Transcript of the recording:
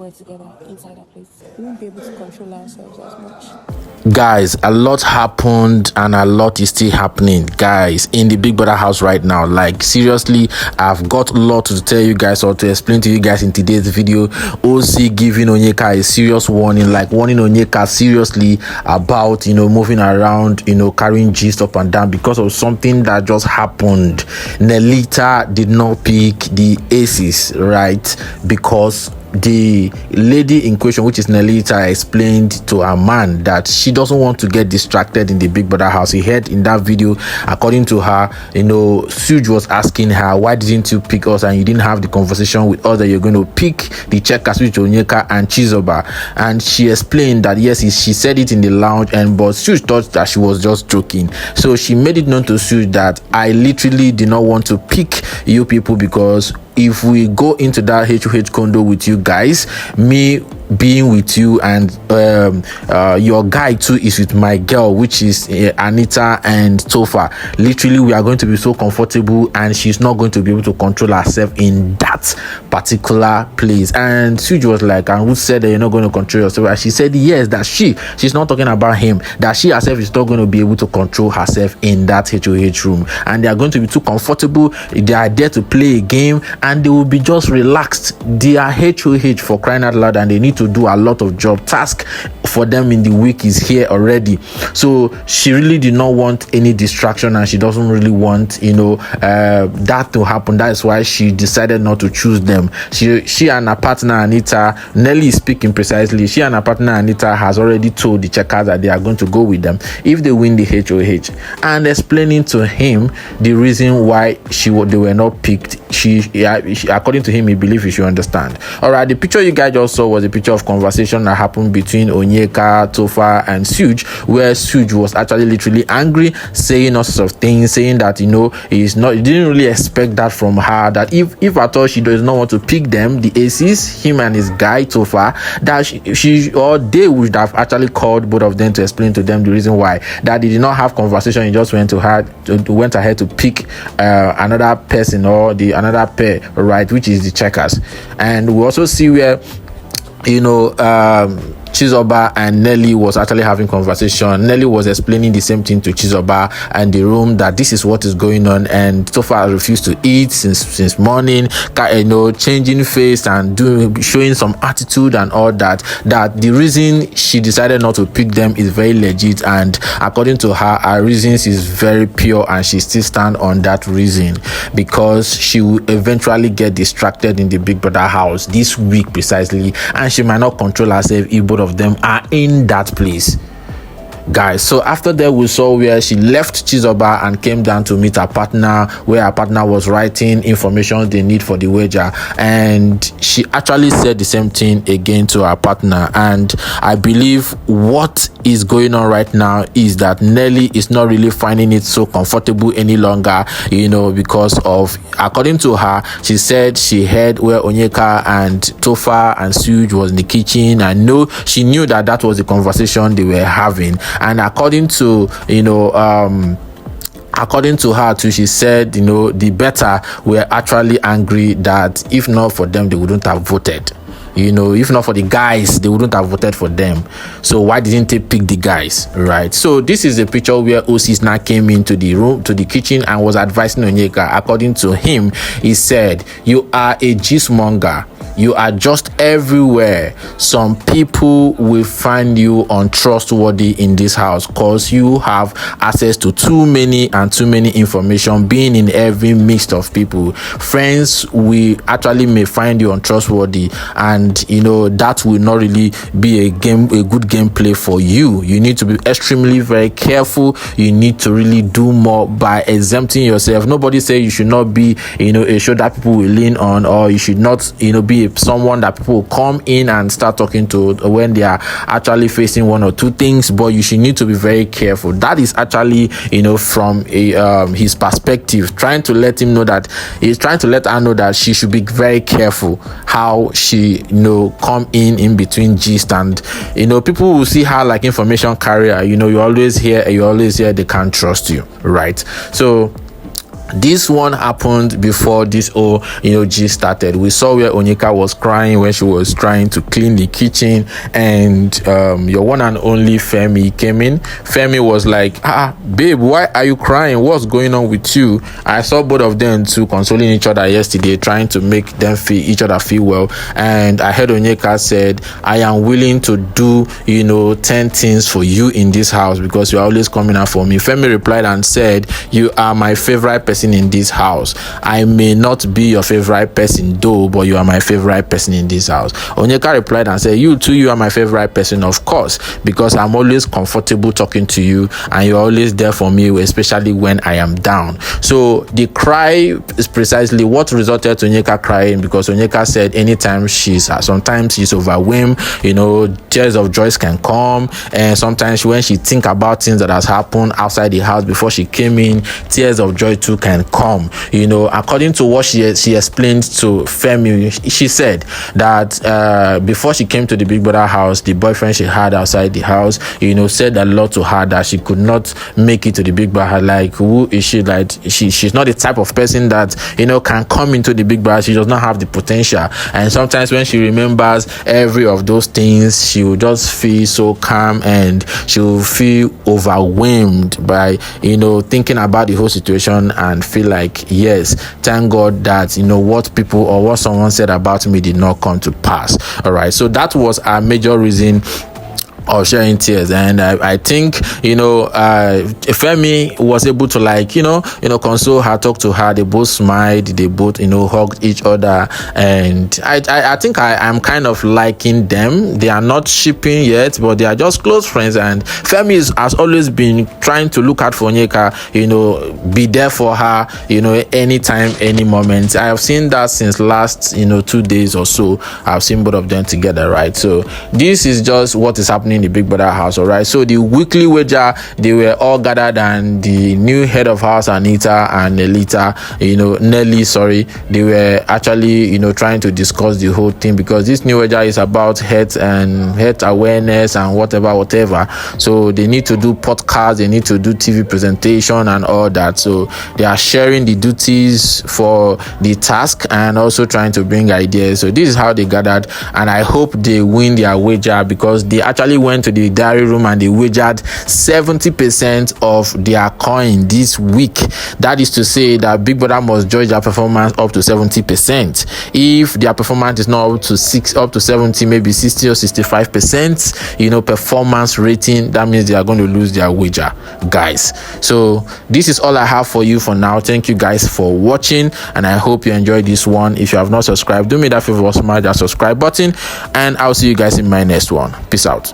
We're together inside that place. We won't be able to control ourselves as much. Guys, a lot happened and a lot is still happening, guys, in the Big Brother house right now. Like, seriously, I've got a lot to tell you guys or to explain to you guys in today's video. OC giving Onyeka a serious warning, like warning Onyeka seriously about, moving around, carrying gist up and down because of something that just happened. Nelita did not pick the aces, right? Because the lady in question, which is Nelita, explained to her man that she doesn't want to get distracted in the Big Brother house. He heard in that video, according to her, Sooj was asking her, why didn't you pick us and you didn't have the conversation with us that you're going to pick the checkers, which Onyeka and Chizoba? And she explained that yes, she said it in the lounge, but Sooj thought that she was just joking. So she made it known to Sooj that I literally did not want to pick you people because if we go into that HOH condo with you guys, me being with you and your guy too is with my girl, which is Anita and Topher, literally we are going to be so comfortable and she's not going to be able to control herself in that particular place. And Sooj was like, and who said that you're not going to control yourself? And she said yes, that she's not talking about him, that she herself is not going to be able to control herself in that HOH room, and they are going to be too comfortable. They are there to play a game and they will be just relaxed. They are HOH, for crying out loud, and they need to do a lot of job task for them in the week is here already. So she really did not want any distraction and she doesn't really want that to happen. That is why she decided not to choose them. She and her partner Anita, Nelly is speaking precisely, she and her partner Anita has already told the checkers that they are going to go with them if they win the HOH, and explaining to him the reason why they were not picked. She according to him, he believes he should understand. All right, the picture you guys just saw was a picture of conversation that happened between Onyeka, Topher, and Sooj, where Sooj was actually literally angry, saying all sorts of things, saying that he didn't really expect that from her, that if at all she does not want to pick them, the aces, him and his guy Topher, that she or they would have actually called both of them to explain to them the reason why, that they did not have conversation. He just went ahead to pick another person or another pair, right, which is the checkers. And we also see where Chizoba and Nelly was actually having conversation. Nelly was explaining the same thing to Chizoba and the room, that this is what is going on, and Topher refused to eat since morning, changing face and showing some attitude and all that the reason she decided not to pick them is very legit, and according to her reasons is very pure, and she still stand on that reason because she will eventually get distracted in the Big Brother house this week precisely, and she might not control herself if both of them are in that place, guys. So after that, we saw where she left Chizoba and came down to meet her partner, where her partner was writing information they need for the wager, and she actually said the same thing again to her partner. And I believe what is going on right now is that Nelly is not really finding it so comfortable any longer, because of, according to her, she said she heard where Onyeka and Topher and Sooj was in the kitchen, and she knew that was the conversation they were having. And according to her too, she said the better were actually angry that if not for them they wouldn't have voted. If not for the guys, they wouldn't have voted for them. So why didn't they pick the guys, right? So this is a picture where OC now came into the room, to the kitchen, and was advising Onyeka. According to him, he said, you are a monger. You are just everywhere. Some people will find you untrustworthy in this house because you have access to too many information, being in every mix of people. Friends we actually may find you untrustworthy, and that will not really be a good gameplay for you. You need to be extremely very careful. You need to really do more by exempting yourself. Nobody say you should not be a show that people will lean on, or you should not be someone that people come in and start talking to when they are actually facing one or two things. But you should need to be very careful. That is actually from his perspective, trying to let him know that he's trying to let her know that she should be very careful how she come in between gist, and people will see her like information carrier. You always hear they can't trust you, right? So This one happened before this whole gist started. We saw where Onyeka was crying when she was trying to clean the kitchen, and your one and only Femi came in. Femi was like, babe, why are you crying? What's going on with you? I saw both of them too consoling each other yesterday, trying to make them each other feel well. And I heard Onyeka said, I am willing to do 10 things for you in this house because you're always coming out for me. Femi replied and said, you are my favorite person in this house. I may not be your favorite person though, but you are my favorite person in this house. Onyeka replied and said, you too, you are my favorite person, of course, because I'm always comfortable talking to you and you're always there for me, especially when I am down. So the cry is precisely what resulted to Onyeka crying, because Onyeka said anytime sometimes she's overwhelmed, tears of joy can come, and sometimes when she think about things that has happened outside the house before she came in, tears of joy too can come. According to what she explained to Femi, she said that before she came to the Big Brother house, the boyfriend she had outside the house, said a lot to her that she could not make it to the Big Brother. Like, who is she? Like, she's not the type of person that can come into the Big Brother. She does not have the potential, and sometimes when she remembers every of those things, she will just feel so calm and she will feel overwhelmed by thinking about the whole situation and feel like, yes, thank God that what people or what someone said about me did not come to pass. All right, so that was a major reason of sharing tears. And I think Femi was able to console her, talk to her. They both smiled, they both hugged each other, and I think I'm kind of liking them. They are not shipping yet, but they are just close friends, and Femi has always been trying to look out for Onyeka, be there for her, anytime, any moment. I have seen that since last 2 days or so. I've seen both of them together, right? So this is just what is happening in the Big Brother house. All right, so the weekly wager, they were all gathered, and the new head of house, Anita and Nelly, they were actually trying to discuss the whole thing, because this new wager is about health and health awareness and whatever. So they need to do podcasts, they need to do TV presentation and all that. So they are sharing the duties for the task and also trying to bring ideas. So this is how they gathered, and I hope they win their wager, because they actually went to the diary room and they wagered 70% of their coin this week. That is to say that Big Brother must judge their performance up to 70%. If their performance is not up to 70, maybe 60 or 65%, performance rating, that means they are going to lose their wager, guys. So this is all I have for you for now. Thank you guys for watching, and I hope you enjoyed this one. If you have not subscribed, do me that favor, smash that subscribe button, and I'll see you guys in my next one. Peace out.